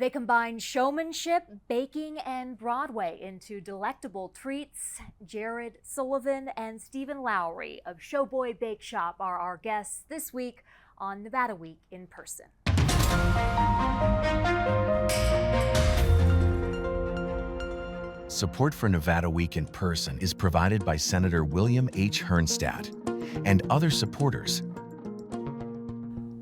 They combine showmanship, baking, and Broadway into delectable treats. Jared Sullivan and Stephen Lowry of SHOWBOY BakeShop are our guests this week on Nevada Week in Person. Support for Nevada Week in Person is provided by Senator William H. Hernstadt and other supporters.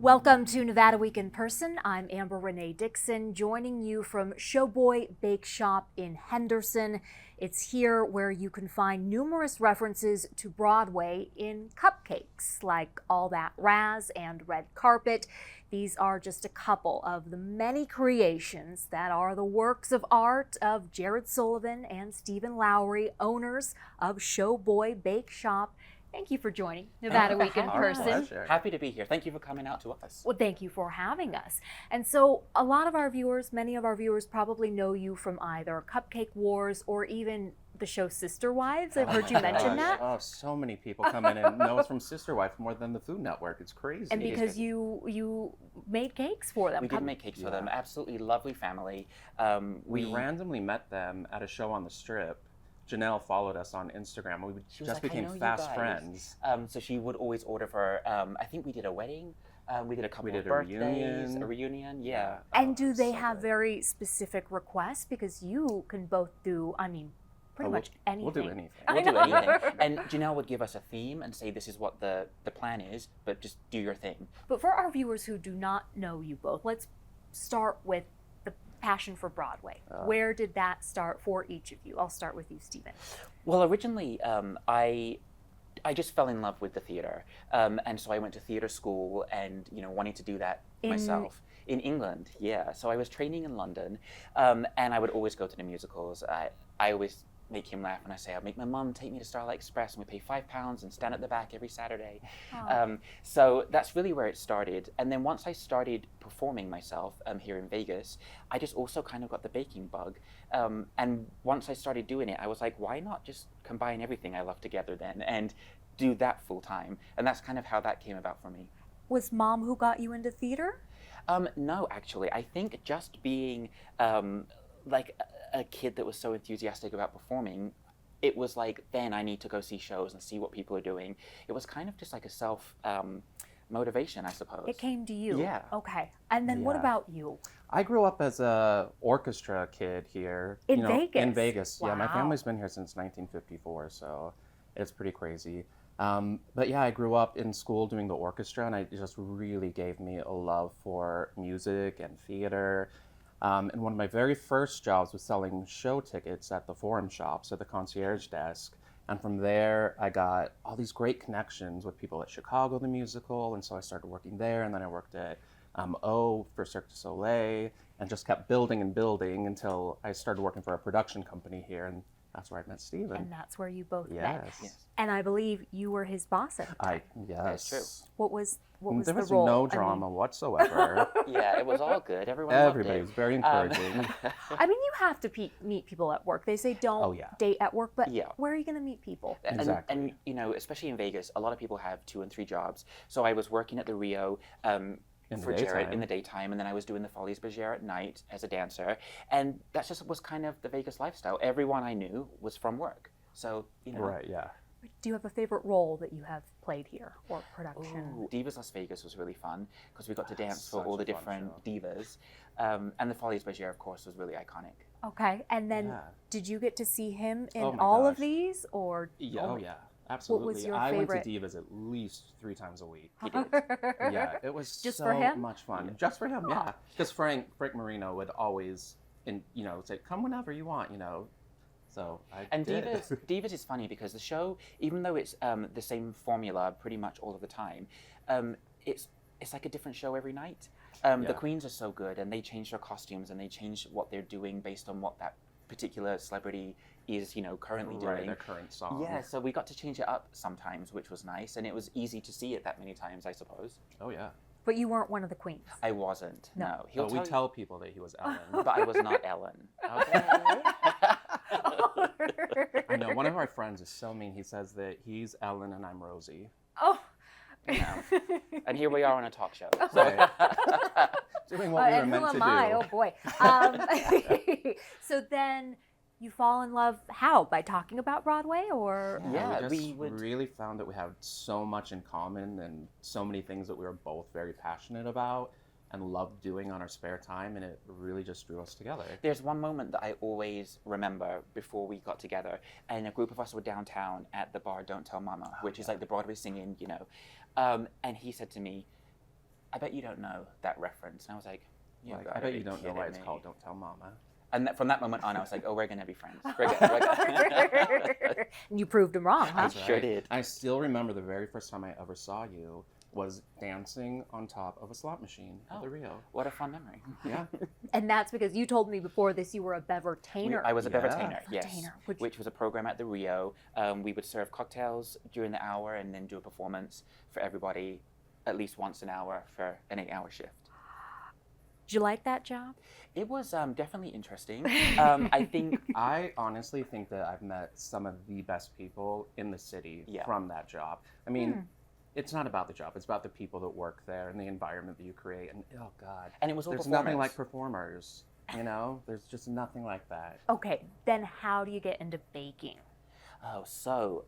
Welcome to Nevada Week in Person. I'm Amber Renee Dixon, joining you from SHOWBOY BakeShop in Henderson. It's here where you can find numerous references to Broadway in cupcakes, like All That Razz and Red Carpet. These are just a couple of the many creations that are the works of art of Jared Sullivan and Stephen Lowry, owners of SHOWBOY BakeShop. Thank you for joining Nevada Week in Person. Happy to be here. Thank you for coming out to us. Well, thank you for having us. And so a lot of our viewers, many of our viewers probably know you from either Cupcake Wars or even the show Sister Wives. I've heard you mention that. Oh, so many people come in and know us from Sister Wives more than the Food Network. It's crazy. And because you made cakes for them. We did make cakes for them. Absolutely lovely family. We randomly met them at a show on the Strip. Janelle followed us on Instagram. We just became fast friends. So she would always order for, I think we did a wedding. We did a couple of birthdays, a reunion, yeah. And do they have very specific requests? Because you can both do, pretty much anything. We'll do anything. We'll do anything. And Janelle would give us a theme and say, this is what the plan is, but just do your thing. But for our viewers who do not know you both, let's start with the passion for Broadway. Where did that start for each of you? I'll start with you, Stephen. Well, originally, I just fell in love with the theater. And so I went to theater school and, wanting to do that myself. In England, yeah. So I was training in London, and I would always go to the musicals. I always make him laugh when I say, I'll make my mum take me to Starlight Express and we pay £5 and stand at the back every Saturday. So that's really where it started. And then once I started performing myself here in Vegas, I just also kind of got the baking bug. And once I started doing it, I was like, why not just combine everything I love together then and do that full time? And that's kind of how that came about for me. Was Mom who got you into theater? No, actually. I think just being like a kid that was so enthusiastic about performing, it was like, then I need to go see shows and see what people are doing. It was kind of just like a self motivation, I suppose. It came to you? Yeah. Okay. And then what about you? I grew up as a orchestra kid here. In Vegas? In Vegas, wow. Yeah. My family's been here since 1954, so it's pretty crazy. But yeah, I grew up in school doing the orchestra, and it just really gave me a love for music and theater. And one of my very first jobs was selling show tickets at the Forum Shops at the concierge desk. And from there, I got all these great connections with people at Chicago, the musical. And so I started working there. And then I worked at O for Cirque du Soleil and just kept building and building until I started working for a production company here. And that's where I met Stephen. And that's where you both met. Yes. And I believe you were his boss at the time. Yes. That's true. What was there the was role? no drama whatsoever. Yeah, it was all good. Everybody was very encouraging. You have to meet people at work. They say don't date at work, but where are you going to meet people? Exactly. And especially in Vegas, a lot of people have 2 and 3 jobs. So I was working at the Rio for Jared in the daytime, and then I was doing the Folies Bergère at night as a dancer. And that just was kind of the Vegas lifestyle. Everyone I knew was from work. So, Right, yeah. Do you have a favorite role that you have played here or production? Ooh, Divas Las Vegas was really fun because we got to dance for all the different divas. And the Folies Bergère, of course, was really iconic. Okay, and then did you get to see him in Oh my all gosh. of these? Or Oh yeah, absolutely. What was your I favorite? went to Divas at least 3 times a week. He did. Yeah, it was Just so for him? much fun. Just for him, yeah. Because Frank Marino would always, say, come whenever you want, So I did. Divas is funny because the show, even though it's the same formula pretty much all of the time, it's like a different show every night. The queens are so good, and they change their costumes and they change what they're doing based on what that particular celebrity is, currently doing. Their current song. Yeah, so we got to change it up sometimes, which was nice, and it was easy to see it that many times, I suppose. Oh yeah. But you weren't one of the queens. I wasn't. No. We tell people that he was Ellen. But I was not Ellen. Okay. I know, one of our friends is so mean. He says that he's Ellen and I'm Rosie. Oh, you know. And here we are on a talk show. So. Right. Doing what we were and meant who to am I? do. Oh boy. So then you fall in love how? By talking about Broadway or? Yeah, we we would- really found that we had so much in common and so many things that we were both very passionate about and loved doing on our spare time, and it really just drew us together. There's one moment that I always remember before we got together, and a group of us were downtown at the bar Don't Tell Mama, which is like the Broadway singing, you know. And he said to me, I bet you don't know that reference. And I was like, Like, gotta I bet be you don't know kidding why it's me. called Don't Tell Mama. And from that moment on, I was like, oh, we're going to be friends. We're gonna- And you proved him wrong, huh? I sure did. I still remember the very first time I ever saw you was dancing on top of a slot machine at the Rio. What a fun memory. Yeah. And that's because you told me before this you were a bevertainer. I was a Yeah. bevertainer, yes. Bevertainer, Which was a program at the Rio. We would serve cocktails during the hour and then do a performance for everybody at least once an hour for an 8-hour shift. Did you like that job? It was definitely interesting. I think I honestly think that I've met some of the best people in the city Yeah. from that job. I mean, it's not about the job, it's about the people that work there and the environment that you create. And oh God, And it was all there's performers. nothing like performers, you know? There's just nothing like that. Okay, then how do you get into baking? Oh, so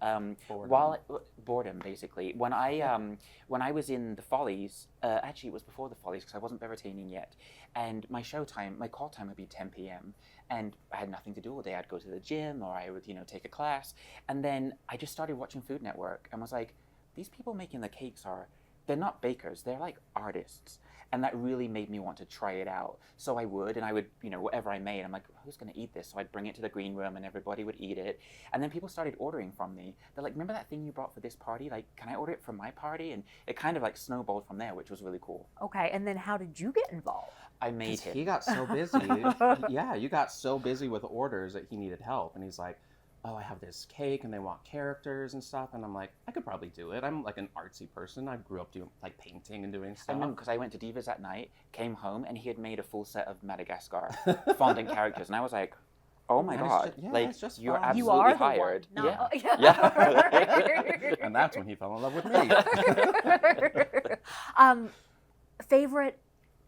Boredom. boredom basically. When I was in the Follies, actually it was before the Follies because I wasn't bevertaining yet, and my call time would be 10 p.m. and I had nothing to do all day. I'd go to the gym or I would take a class, and then I just started watching Food Network and was like, these people making the cakes they're not bakers, they're like artists. And that really made me want to try it out. So I would, whatever I made, I'm like, who's going to eat this? So I'd bring it to the green room and everybody would eat it. And then people started ordering from me. They're like, remember that thing you brought for this party? Like, can I order it for my party? And it kind of like snowballed from there, which was really cool. Okay, and then how did you get involved? I made 'Cause him. he got so busy. Yeah, you got so busy with orders that he needed help. And he's like, oh, I have this cake and they want characters and stuff. And I'm like, I could probably do it. I'm like an artsy person. I grew up doing like painting and doing I stuff. remember because I went to Divas at night, came home, and he had made a full set of Madagascar fondant characters. And I was like, oh my And it's God, ju- yeah, like it's just you're fun. absolutely You are the hired. one. Yeah. Yeah. And that's when he fell in love with me. Favorite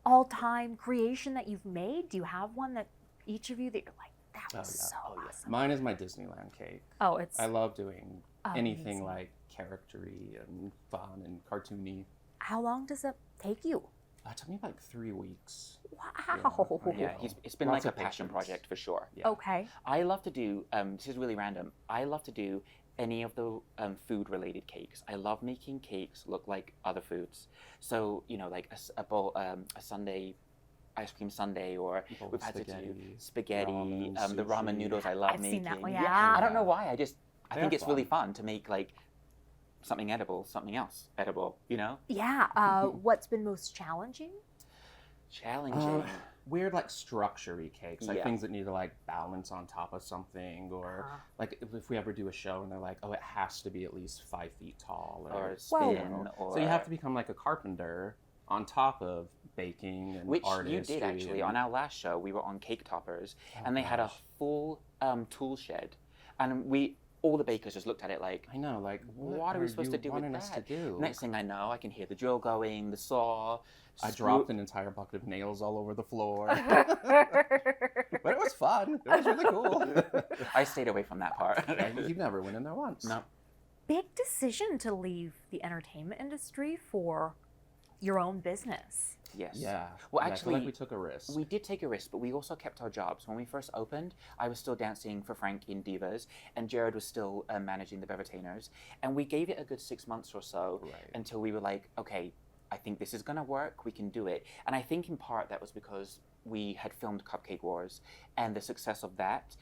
all-time creation that you've made? Do you have one that each of you that you're like, that was so awesome? Mine is my Disneyland cake. Oh, it's I love doing anything amazing. like charactery and fun and cartoony. How long does it take you? It took me like 3 weeks. Wow. Yeah, it's been Lots like a of passion patience. project for sure. Yeah. Okay. I love to do, this is really random, I love to do any of the food-related cakes. I love making cakes look like other foods. So, like a bowl, a sundae, ice cream sundae, or Bowl we've of had to do spaghetti, spaghetti, ramen, the ramen sushi. noodles I love I've making. seen that one, Yeah, yeah. I don't know why, I think They're it's really fun. fun to make like something edible, something else edible, Yeah. What's been most challenging? Challenging. Weird like structure-y cakes, like Yeah. things that need to like balance on top of something, or like if we ever do a show and they're like, oh, it has to be at least 5 feet tall, Or you spin, know. or... So you have to become like a carpenter on top of baking and Which you artistry. did actually. and- On our last show, we were on Cake Toppers, and they had a gosh. full tool shed, and all the bakers just looked at it like, I know, like what are we supposed to do with wanting us to that? do? Next thing I know, I can hear the drill going, the saw. I screw- dropped an entire bucket of nails all over the floor. But it was fun. It was really cool. I stayed away from that part. You've never went in there once. No. Big decision to leave the entertainment industry for your own business. Yes. Yeah. Well, Yeah, I feel like actually, we took a risk. We did take a risk, but we also kept our jobs. When we first opened, I was still dancing for Frank in Divas, and Jared was still managing the Bevertainers. And we gave it a good 6 months or so Right. until we were like, okay, I think this is going to work. We can do it. And I think in part that was because we had filmed Cupcake Wars, and the success of that,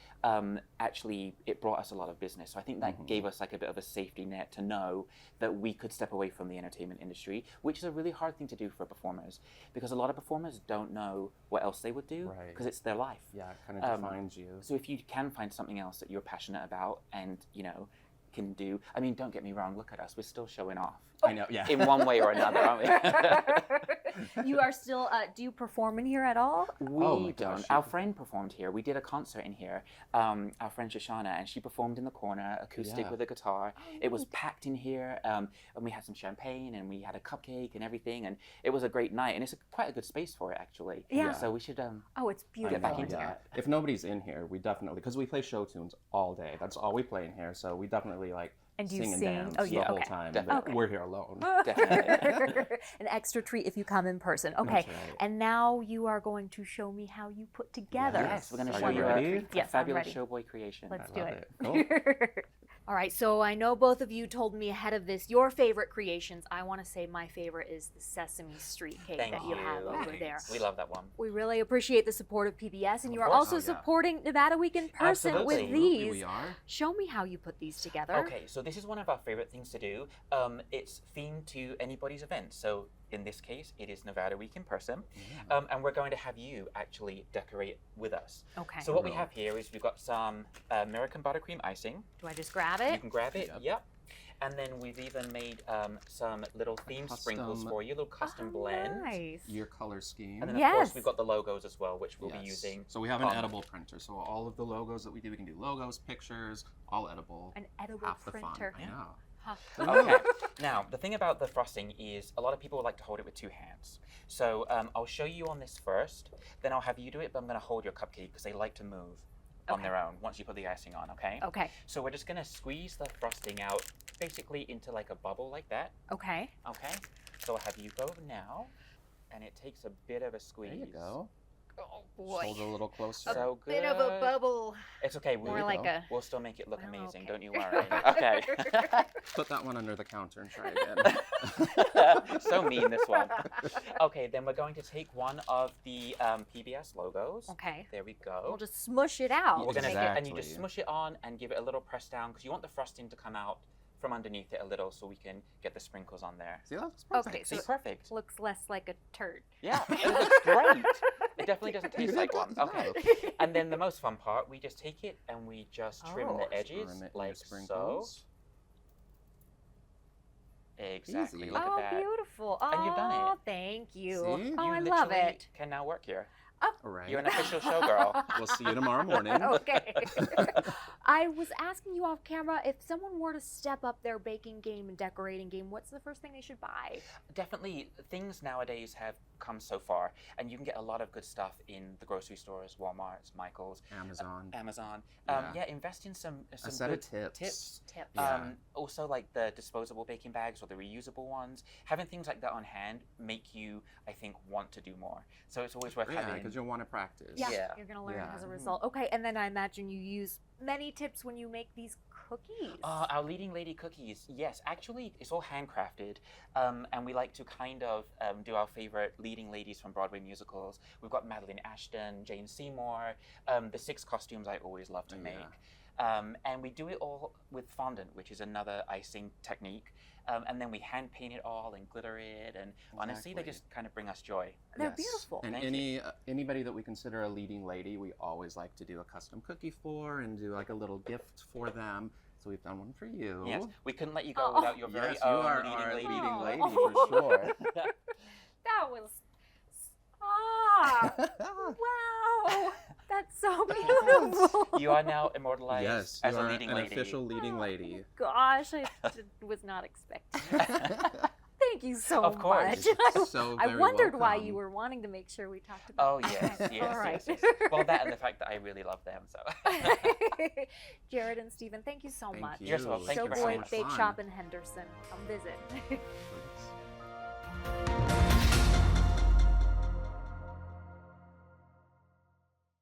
actually, it brought us a lot of business. So I think that gave us like a bit of a safety net to know that we could step away from the entertainment industry, which is a really hard thing to do for performers, because a lot of performers don't know what else they would do, Right. because it's their life. Yeah, it kind of defines you. So if you can find something else that you're passionate about and, can do, I mean, don't get me wrong, look at us, we're still showing off. I know, yeah. In one way or another, aren't we? You are still, do you perform in here at all? We Oh my don't. gosh, Our friend performed here. We did a concert in here. Our friend Shoshana, and she performed in the corner, acoustic Yeah. with a guitar. Oh, It was neat. packed in here, and we had some champagne, and we had a cupcake and everything, and it was a great night. And it's quite a good space for it, actually. Yeah. So we should. Oh, it's beautiful. back into yeah. it. If nobody's in here, we definitely, because we play show tunes all day. That's all we play in here. So we definitely like And do you sing and sing? dance Oh, the yeah, whole okay. time. Definitely. But we're here alone. Definitely. An extra treat if you come in person. Okay, That's right. and now you are going to show me how you put together. Yes, we're going to Are show you you ready? a Yes, I'm fabulous ready. Showboy creation. Let's I do love it. Cool. All right, so I know both of you told me ahead of this your favorite creations. I want to say my favorite is the Sesame Street cake Thank that you have over there. We love that one. We really appreciate the support of PBS, and you are course. also Oh, yeah. supporting Nevada Week in person Absolutely. with Absolutely these. we are. Show me how you put these together. Okay, so this is one of our favorite things to do. It's themed to anybody's event. So in this case, it is Nevada Week in person. And we're going to have you actually decorate with us. Okay. So what we have here is we've got some American buttercream icing. Do I just grab You it? can grab it, Yep. yep. And then we've even made some little theme sprinkles custom- for you, little custom Oh, blend. nice. Your color scheme. And then of Yes. course we've got the logos as well, which we'll be Yes. using. So we have an on- edible printer. So all of the logos that we do, we can do logos, pictures, all edible. An edible Half the fun. printer. I know. Huh. Okay. Now, the thing about the frosting is a lot of people like to hold it with two hands. So I'll show you on this first, then I'll have you do it, but I'm going to hold your cupcake because they like to move on Okay. their own once you put the icing on, okay? Okay. So we're just going to squeeze the frosting out basically into like a bubble like that, Okay. okay? So I'll have you go now, and it takes a bit of a squeeze. There you go. Oh Just hold it a little closer. So good. Bit of a bubble. It's okay. More like a. We'll still make it look Oh, amazing. okay. Don't you worry. Okay. Put that one under the counter and try again. So mean, this one. Okay, then we're going to take one of the PBS logos. Okay. There we go. We'll just smush it out. We're gonna Make and you just Exactly. smush it on and give it a little press down because you want the frosting to come out from underneath it a little so we can get the sprinkles on there. See, that's Okay, perfect. so See, perfect. it looks less like a turd. Yeah, it looks great. It definitely doesn't taste did like that one. Okay. And then the most fun part, we just take it and we just trim Oh. the edges Trim it in your like so. sprinkles. Exactly. Easy. Look Oh, at that. beautiful. Oh, And you've done it. thank you. See? Oh, You I love literally it. can now work here. All right. You're an official showgirl. We'll see you tomorrow morning. Okay. I was asking you off camera, if someone were to step up their baking game and decorating game, what's the first thing they should buy? Definitely, things nowadays have come so far, and you can get a lot of good stuff in the grocery stores, Walmart's, Michael's, Amazon. Amazon. Yeah. Yeah, invest in some set of good tips. Tips. Yeah. Also, like the disposable baking bags or the reusable ones. Having things like that on hand make you, I think, want to do more. So it's always worth Yeah, having. because you'll want to practice. Yeah. You're going to learn Yeah. as a result. Okay, and then I imagine you use many tips when you make these cookies. Our leading lady cookies, yes, actually, it's all handcrafted, and we like to kind of do our favorite leading ladies from Broadway musicals. We've got Madeline Ashton, Jane Seymour, the 6 costumes I always love to make. And we do it all with fondant, which is another icing technique. And then we hand paint it all and glitter it, and honestly, they Exactly. just kind of bring us joy. They're Yes. beautiful. And Thank anybody that we consider a leading lady, we always like to do a custom cookie for and do like a little gift for them. So we've done one for you. Yes, we couldn't let you go Oh. without your very Yes, you own are leading our lady. leading Oh. lady for sure. That was. Ah! Wow! That's so beautiful. You are now immortalized Yes, as you a are leading an lady. official leading lady. Gosh, was not expecting that. Thank you so Of course. much. So I very wondered why welcome. you were wanting to make sure we talked about Oh yes, that. yes, All right. yes, yes. Well, that and the fact that I really love them. So. Jared and Stephen, thank you so Thank much. you. You're so welcome. Thank you for Showboy so much Bake fun. Shop in Henderson. Come visit. Thanks.